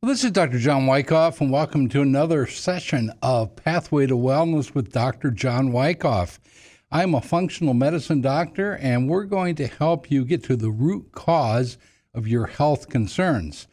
Well, this is Dr. John Wycoff, and welcome to another session of Pathway to Wellness with Dr. John Wycoff. I'm a functional medicine doctor, and we're going to help you get to the root cause of your health concerns.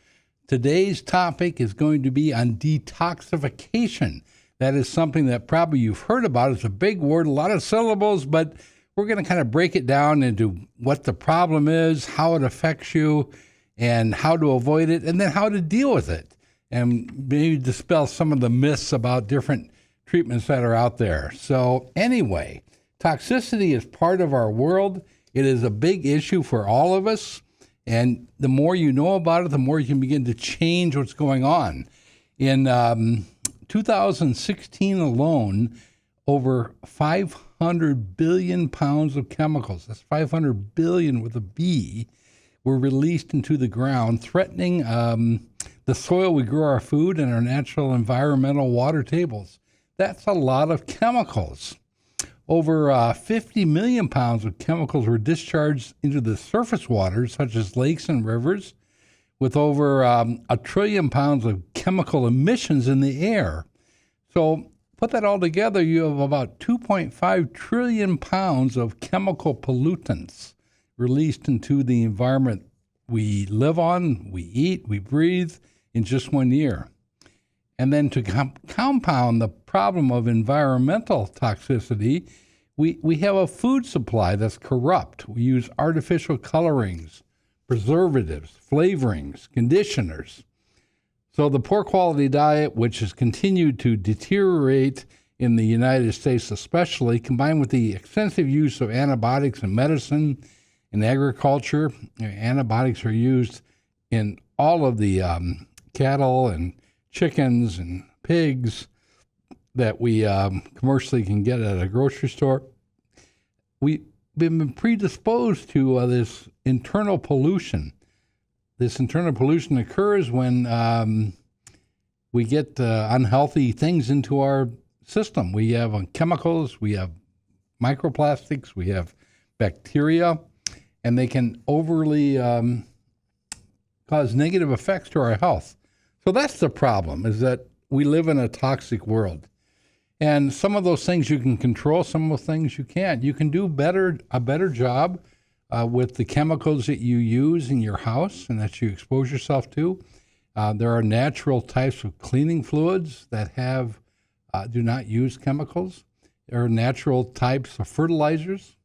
Today's topic is going to be on detoxification. That is something that probably you've heard about. It's a big word, a lot of syllables, but we're going to kind of break it down into what the problem is, how it affects you, and how to avoid it, and then how to deal with it, and maybe dispel some of the myths about different treatments that are out there. So anyway, toxicity is part of our world. It is a big issue for all of us, and the more you know about it, the more you can begin to change what's going on. In 2016 alone, over 500 billion pounds of chemicals, that's 500 billion with a B, were released into the ground, threatening the soil we grow our food and our natural environmental water tables. That's a lot of chemicals. Over 50 million pounds of chemicals were discharged into the surface waters, such as lakes and rivers, with over 1 trillion pounds of chemical emissions in the air. So put that all together, you have about 2.5 trillion pounds of chemical pollutants released into the environment we live on, we eat, we breathe in just 1 year. And then to compound the problem of environmental toxicity, we have a food supply that's corrupt. We use artificial colorings, preservatives, flavorings, conditioners. So the poor quality diet, which has continued to deteriorate in the United States especially, combined with the extensive use of antibiotics in medicine, in agriculture. Antibiotics are used in all of the cattle and chickens and pigs that we commercially can get at a grocery store. We've been predisposed to this internal pollution. This internal pollution occurs when we get unhealthy things into our system. We have chemicals, we have microplastics, we have bacteria, and they can overly cause negative effects to our health. So that's the problem, is that we live in a toxic world. And some of those things you can control, some of those things you can't. You can do a better job with the chemicals that you use in your house and that you expose yourself to. There are natural types of cleaning fluids that do not use chemicals. There are natural types of fertilizers.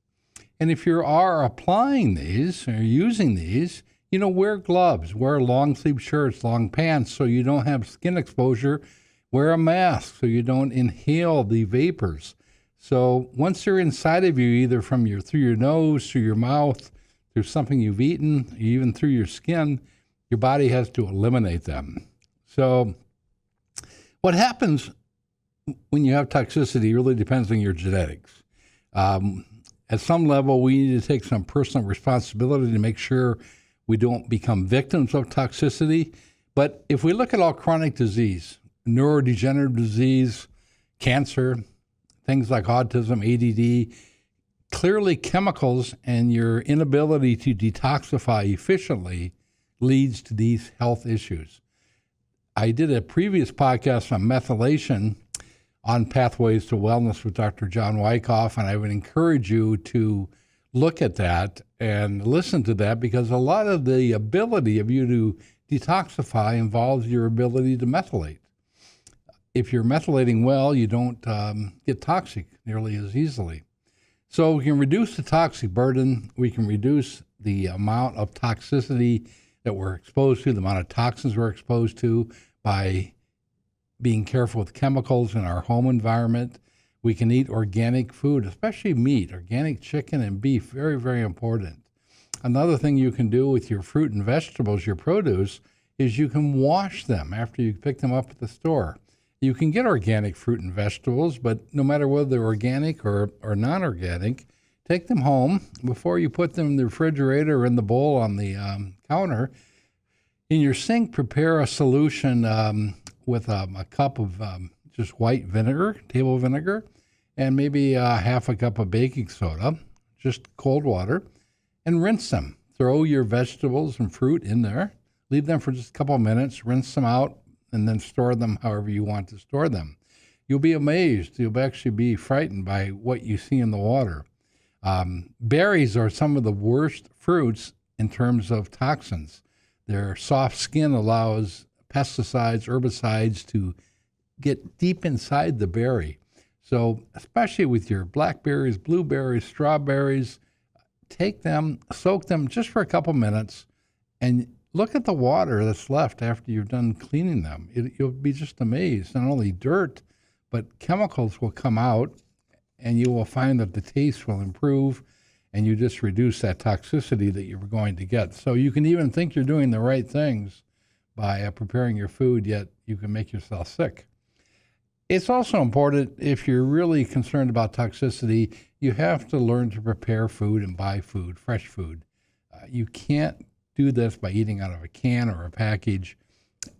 And if you are applying these or using these, wear gloves, wear long sleeve shirts, long pants so you don't have skin exposure. Wear a mask so you don't inhale the vapors. So once they're inside of you, either through your nose, through your mouth, through something you've eaten, even through your skin, your body has to eliminate them. So what happens when you have toxicity really depends on your genetics. At some level, we need to take some personal responsibility to make sure we don't become victims of toxicity. But if we look at all chronic disease, neurodegenerative disease, cancer, things like autism, ADD, clearly chemicals and your inability to detoxify efficiently leads to these health issues. I did a previous podcast on methylation on Pathways to Wellness with Dr. John Wycoff, and I would encourage you to look at that and listen to that, because a lot of the ability of you to detoxify involves your ability to methylate. If you're methylating well, you don't get toxic nearly as easily. So we can reduce the toxic burden. We can reduce the amount of toxicity that we're exposed to, the amount of toxins we're exposed to by being careful with chemicals in our home environment. We can eat organic food, especially meat, organic chicken and beef, very, very important. Another thing you can do with your fruit and vegetables, your produce, is you can wash them after you pick them up at the store. You can get organic fruit and vegetables, but no matter whether they're organic or non-organic, take them home before you put them in the refrigerator or in the bowl on the counter. In your sink, prepare a solution with a cup of just white vinegar, table vinegar, and maybe half a cup of baking soda, just cold water, and rinse them. Throw your vegetables and fruit in there, Leave them for just a couple of minutes, rinse them out, and then store them however you want to store them. You'll be amazed. You'll actually be frightened by what you see in the water. Berries are some of the worst fruits in terms of toxins. Their soft skin allows pesticides, herbicides to get deep inside the berry. So especially with your blackberries, blueberries, strawberries, take them, soak them just for a couple minutes, and look at the water that's left after you've done cleaning them. You'll be just amazed. Not only dirt, but chemicals will come out, and you will find that the taste will improve, and you just reduce that toxicity that you were going to get. So you can even think you're doing the right things by preparing your food, yet you can make yourself sick. It's also important, if you're really concerned about toxicity, you have to learn to prepare food and buy food, fresh food. You can't do this by eating out of a can or a package.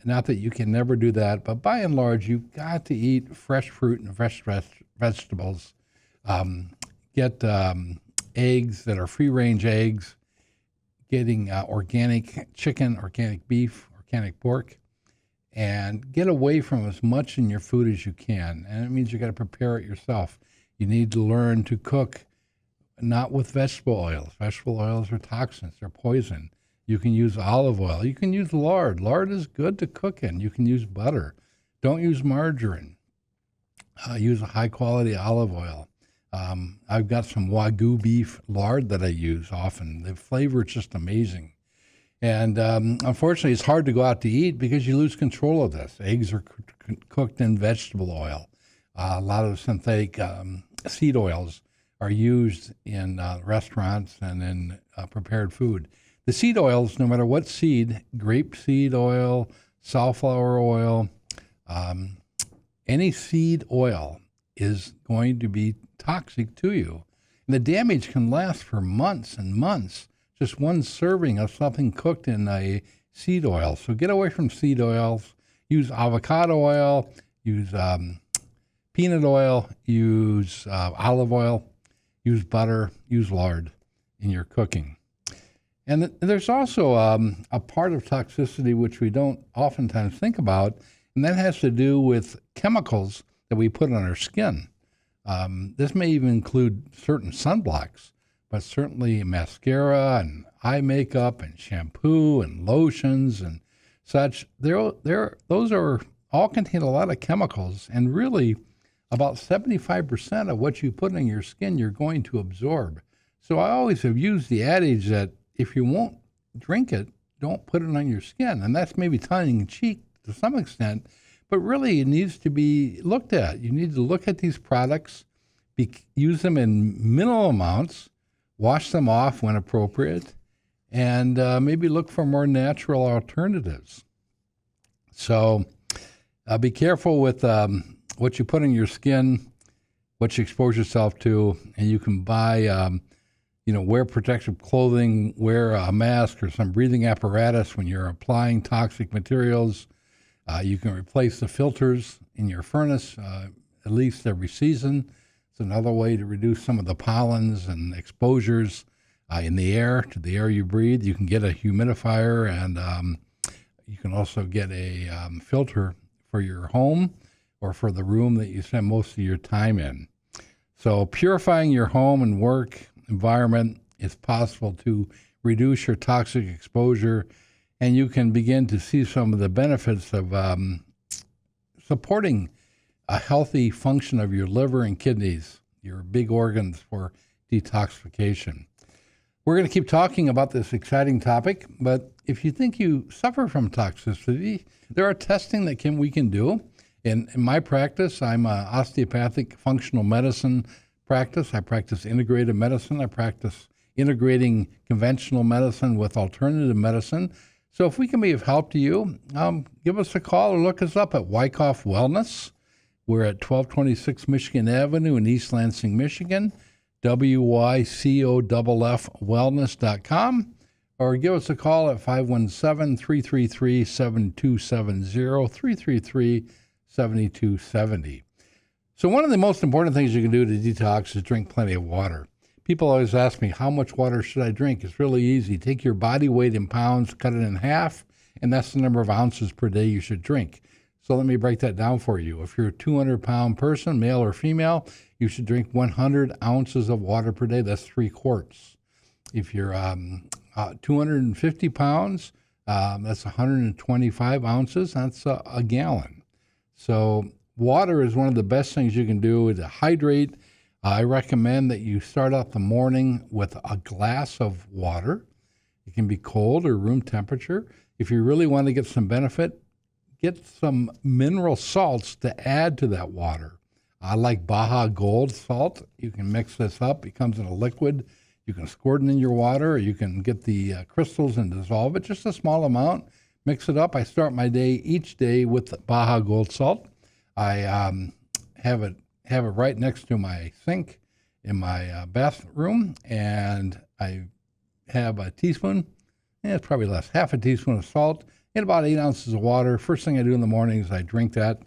Not that you can never do that, but by and large, you've got to eat fresh fruit and fresh vegetables. Get eggs that are free-range eggs, getting organic chicken, organic beef, organic pork, and get away from as much in your food as you can. And it means you got to prepare it yourself. You need to learn to cook not with vegetable oils. Vegetable oils are toxins, they're poison. You can use olive oil. You can use lard. Lard is good to cook in. You can use butter. Don't use margarine. Use a high-quality olive oil. I've got some Wagyu beef lard that I use often. The flavor is just amazing. And unfortunately, it's hard to go out to eat because you lose control of this. Eggs are cooked in vegetable oil. A lot of synthetic seed oils are used in restaurants and in prepared food. The seed oils, no matter what seed, grapeseed oil, safflower oil, any seed oil is going to be toxic to you. And the damage can last for months and months. Just one serving of something cooked in a seed oil. So get away from seed oils. Use avocado oil, use peanut oil, use olive oil, use butter, use lard in your cooking. And there's also a part of toxicity which we don't oftentimes think about, and that has to do with chemicals that we put on our skin. This may even include certain sunblocks, but certainly mascara and eye makeup and shampoo and lotions and such. Those are all contain a lot of chemicals, and really about 75% of what you put on your skin you're going to absorb. So I always have used the adage that if you won't drink it, don't put it on your skin. And that's maybe tongue in cheek to some extent, but really it needs to be looked at. You need to look at these products, use them in minimal amounts, wash them off when appropriate, and maybe look for more natural alternatives. So be careful with what you put on your skin, what you expose yourself to, and you can buy wear protective clothing, wear a mask or some breathing apparatus when you're applying toxic materials. You can replace the filters in your furnace at least every season. It's another way to reduce some of the pollens and exposures in the air, to the air you breathe. You can get a humidifier, and you can also get a filter for your home or for the room that you spend most of your time in. So purifying your home and work environment is possible to reduce your toxic exposure, and you can begin to see some of the benefits of supporting a healthy function of your liver and kidneys, your big organs, for detoxification. We're going to keep talking about this exciting topic, but if you think you suffer from toxicity, there are testing that we can do. In my practice, I'm an osteopathic functional medicine practice. I practice integrative medicine. I practice integrating conventional medicine with alternative medicine. So if we can be of help to you, give us a call or look us up at Wycoff Wellness. We're at 1226 Michigan Avenue in East Lansing, Michigan, wycoff-wellness.com, or give us a call at 517-333-7270, 333-7270. So one of the most important things you can do to detox is drink plenty of water. People always ask me, how much water should I drink? It's really easy. Take your body weight in pounds, cut it in half, and that's the number of ounces per day you should drink. So let me break that down for you. If you're a 200-pound person, male or female, you should drink 100 ounces of water per day. That's 3 quarts. If you're 250 pounds, that's 125 ounces. That's a gallon. So water is one of the best things you can do to hydrate. I recommend that you start out the morning with a glass of water. It can be cold or room temperature. If you really want to get some benefit, get some mineral salts to add to that water. I like Baja Gold salt. You can mix this up. It comes in a liquid. You can squirt it in your water, or you can get the crystals and dissolve it, just a small amount. Mix it up. I start my day each day with Baja Gold salt. I have it right next to my sink in my bathroom, and I have a teaspoon, it's probably less, half a teaspoon of salt, and about 8 ounces of water. First thing I do in the morning is I drink that,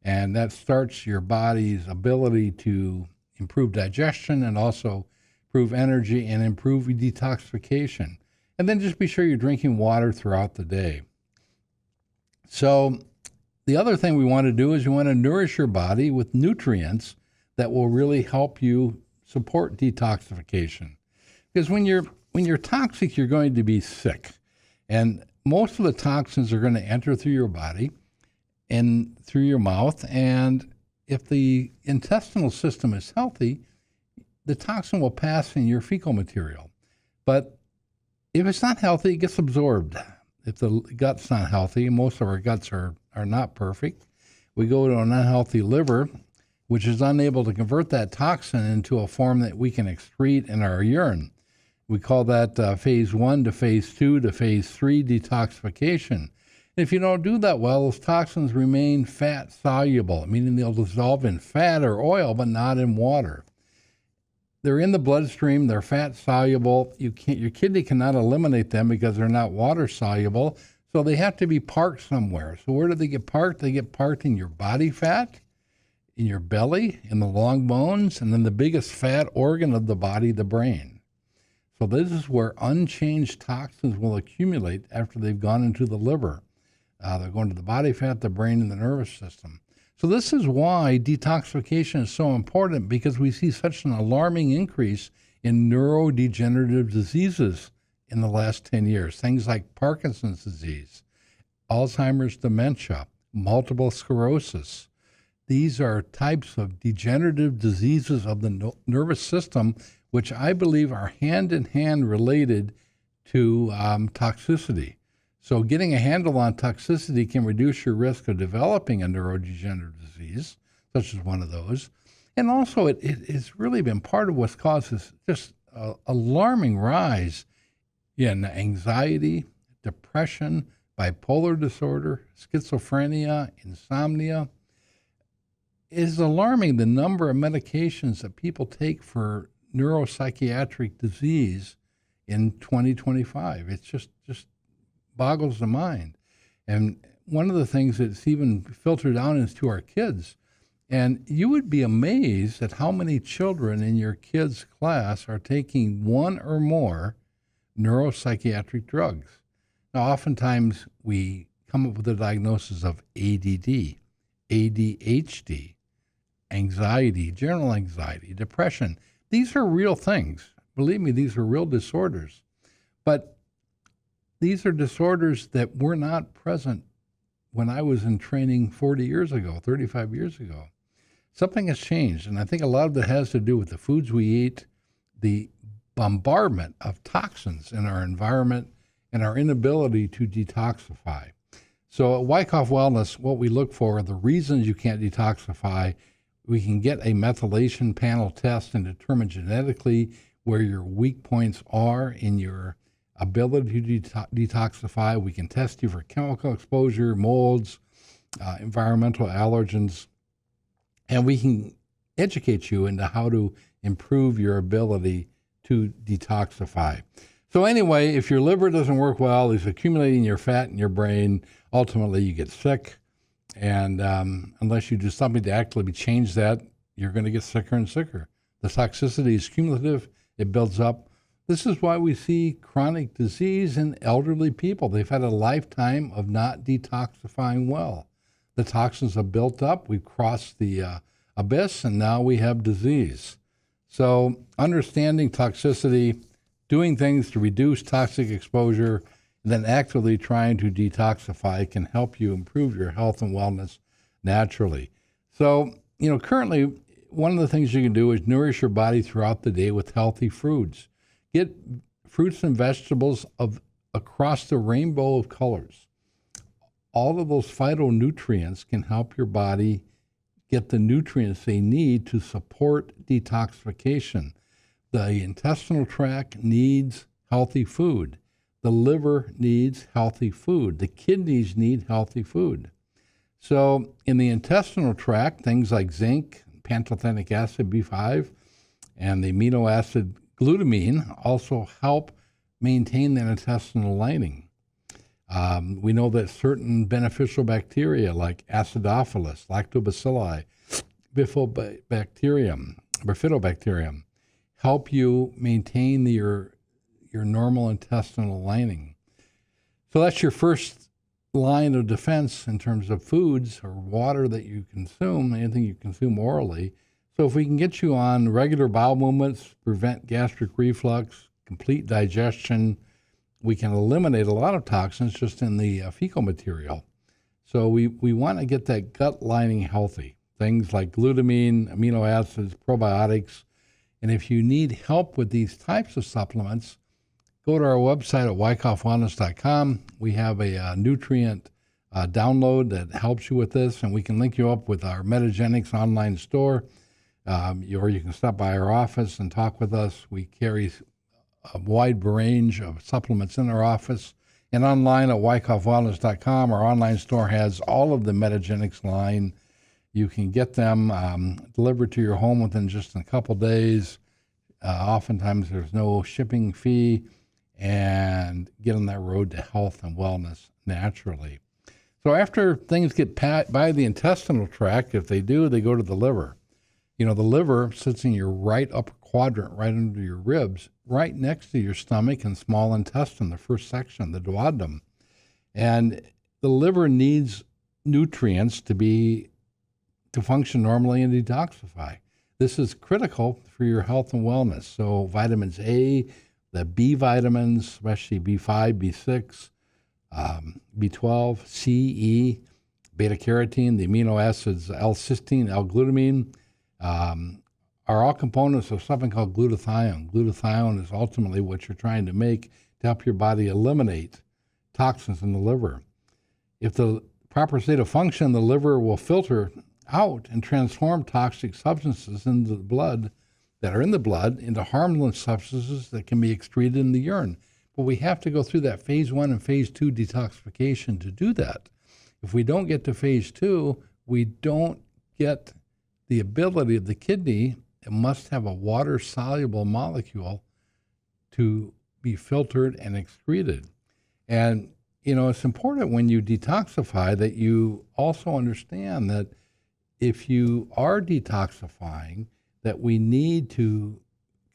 and that starts your body's ability to improve digestion and also improve energy and improve detoxification. And then just be sure you're drinking water throughout the day. So the other thing we want to do is you want to nourish your body with nutrients that will really help you support detoxification. Because when you're toxic, you're going to be sick. And most of the toxins are going to enter through your body and through your mouth. And if the intestinal system is healthy, the toxin will pass in your fecal material. But if it's not healthy, it gets absorbed. If the gut's not healthy, most of our guts are not perfect, we go to an unhealthy liver, which is unable to convert that toxin into a form that we can excrete in our urine. We call that phase 1 to phase 2 to phase 3 detoxification. And if you don't do that well, those toxins remain fat soluble, meaning they'll dissolve in fat or oil, but not in water. They're in the bloodstream, they're fat soluble. Your kidney cannot eliminate them because they're not water soluble, so they have to be parked somewhere. So where do they get parked? They get parked in your body fat, in your belly, in the long bones, and then the biggest fat organ of the body, the brain. So this is where unchanged toxins will accumulate after they've gone into the liver. They're going to the body fat, the brain, and the nervous system. So this is why detoxification is so important, because we see such an alarming increase in neurodegenerative diseases in the last 10 years. Things like Parkinson's disease, Alzheimer's dementia, multiple sclerosis. These are types of degenerative diseases of the nervous system, which I believe are hand-in-hand related to toxicity. So getting a handle on toxicity can reduce your risk of developing a neurodegenerative disease, such as one of those. And also it's really been part of what's caused this just alarming rise in anxiety, depression, bipolar disorder, schizophrenia, insomnia. It is alarming the number of medications that people take for neuropsychiatric disease in 2025. It's just boggles the mind. And one of the things that's even filtered down into our kids, and you would be amazed at how many children in your kids' class are taking one or more neuropsychiatric drugs. Now, oftentimes we come up with the diagnosis of ADD, ADHD, anxiety, general anxiety, depression. These are real things. Believe me, these are real disorders. But these are disorders that were not present when I was in training 40 years ago, 35 years ago. Something has changed, and I think a lot of that has to do with the foods we eat, the bombardment of toxins in our environment, and our inability to detoxify. So at Wycoff Wellness, what we look for are the reasons you can't detoxify. We can get a methylation panel test and determine genetically where your weak points are in your ability to detoxify. We can test you for chemical exposure, molds, environmental allergens, and we can educate you into how to improve your ability to detoxify. So anyway, if your liver doesn't work well, it's accumulating your fat in your brain, ultimately you get sick. And unless you do something to actively change that, you're going to get sicker and sicker. The toxicity is cumulative. It builds up. This is why we see chronic disease in elderly people. They've had a lifetime of not detoxifying well. The toxins have built up. We've crossed the abyss, and now we have disease. So understanding toxicity, doing things to reduce toxic exposure, and then actively trying to detoxify can help you improve your health and wellness naturally. So, currently, one of the things you can do is nourish your body throughout the day with healthy foods. Get fruits and vegetables of across the rainbow of colors. All of those phytonutrients can help your body get the nutrients they need to support detoxification. The intestinal tract needs healthy food. The liver needs healthy food. The kidneys need healthy food. So in the intestinal tract, things like zinc, pantothenic acid, B5, and the amino acid glutamine also help maintain that intestinal lining. We know that certain beneficial bacteria like acidophilus, lactobacilli, bifidobacterium help you maintain your normal intestinal lining. So that's your first line of defense in terms of foods or water that you consume, anything you consume orally. So if we can get you on regular bowel movements, prevent gastric reflux, complete digestion, we can eliminate a lot of toxins just in the fecal material. So we want to get that gut lining healthy. Things like glutamine, amino acids, probiotics. And if you need help with these types of supplements, go to our website at wycoffwellness.com. We have a nutrient download that helps you with this, and we can link you up with our Metagenics online store. Or you can stop by our office and talk with us. We carry a wide range of supplements in our office. And online at wycoffwellness.com, our online store has all of the Metagenics line. You can get them delivered to your home within just a couple days. Oftentimes there's no shipping fee, and get on that road to health and wellness naturally. So after things get by the intestinal tract, if they do, they go to the liver. The liver sits in your right upper quadrant, right under your ribs, right next to your stomach and small intestine, the first section, the duodenum. And the liver needs nutrients to function normally and detoxify. This is critical for your health and wellness. So vitamins A, the B vitamins, especially B5, B6, B12, C, E, beta-carotene, the amino acids L-cysteine, L-glutamine, are all components of something called glutathione. Glutathione is ultimately what you're trying to make to help your body eliminate toxins in the liver. If the proper state of function, the liver will filter out and transform toxic substances into the blood that are in the blood into harmless substances that can be excreted in the urine. But we have to go through that phase 1 and phase 2 detoxification to do that. If we don't get to phase 2, we don't get the ability of the kidney. It must have a water-soluble molecule to be filtered and excreted. And, it's important when you detoxify that you also understand that if you are detoxifying, that we need to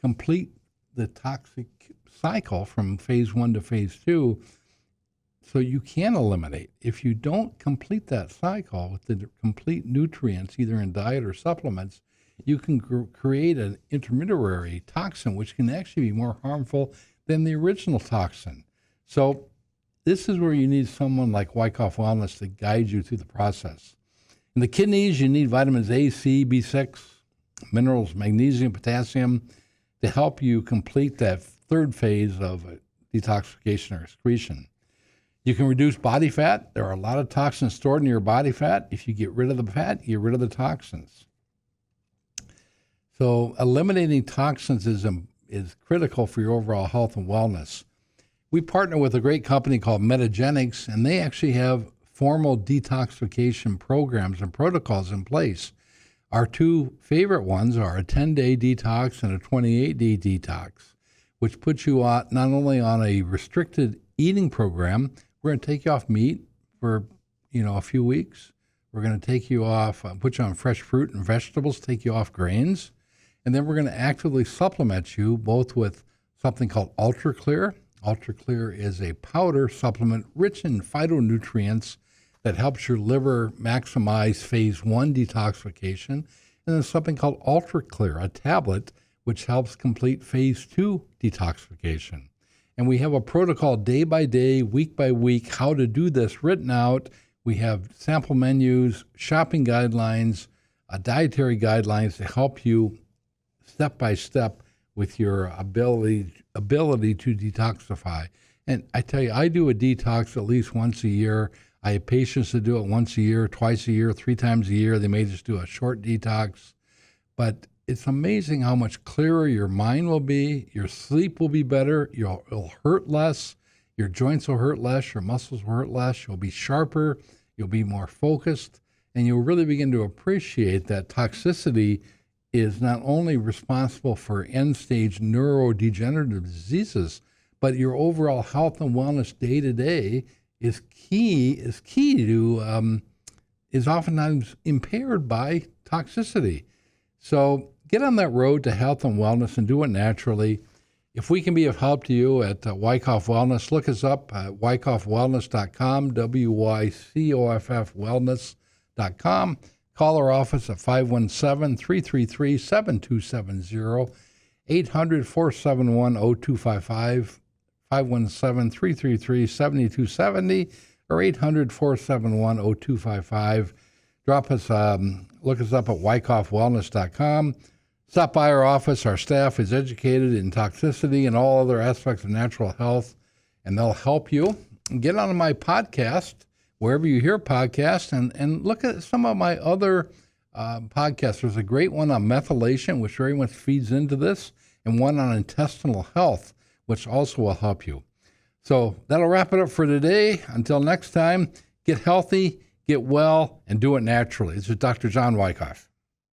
complete the toxic cycle from phase 1 to phase 2 so you can eliminate. If you don't complete that cycle with the complete nutrients, either in diet or supplements, you can create an intermediary toxin, which can actually be more harmful than the original toxin. So this is where you need someone like Wycoff Wellness to guide you through the process. In the kidneys, you need vitamins A, C, B6, minerals, magnesium, potassium, to help you complete that third phase of detoxification or excretion. You can reduce body fat. There are a lot of toxins stored in your body fat. If you get rid of the fat, you get rid of the toxins. So eliminating toxins is critical for your overall health and wellness. We partner with a great company called Metagenics, and they actually have formal detoxification programs and protocols in place. Our two favorite ones are a 10-day detox and a 28-day detox, which puts you not only on a restricted eating program. We're going to take you off meat for a few weeks. We're going to take you off, put you on fresh fruit and vegetables, take you off grains, and then we're going to actively supplement you both with something called Ultra Clear. Ultra Clear is a powder supplement rich in phytonutrients that helps your liver maximize phase 1 detoxification. And then something called Ultra Clear, a tablet, which helps complete phase 2 detoxification. And we have a protocol day by day, week by week, how to do this written out. We have sample menus, shopping guidelines, dietary guidelines to help you step by step with your ability to detoxify. And I tell you, I do a detox at least once a year. I have patients that do it once a year, twice a year, 3 times a year. They may just do a short detox. But it's amazing how much clearer your mind will be. Your sleep will be better. You'll hurt less. Your joints will hurt less. Your muscles will hurt less. You'll be sharper. You'll be more focused. And you'll really begin to appreciate that toxicity is not only responsible for end-stage neurodegenerative diseases, but your overall health and wellness day to day is oftentimes impaired by toxicity. So get on that road to health and wellness and do it naturally. If we can be of help to you at Wycoff Wellness, look us up at wycoffwellness.com, WYCOFF wellness.com. Call our office at 517-333-7270, 800-471-0255, 517-333-7270, or 800-471-0255. Look us up at wycoffwellness.com. Stop by our office. Our staff is educated in toxicity and all other aspects of natural health, and they'll help you. Get on my podcast, wherever you hear podcasts, and look at some of my other podcasts. There's a great one on methylation, which very much feeds into this, and one on intestinal health, which also will help you. So that'll wrap it up for today. Until next time, get healthy, get well, and do it naturally. This is Dr. John Wycoff.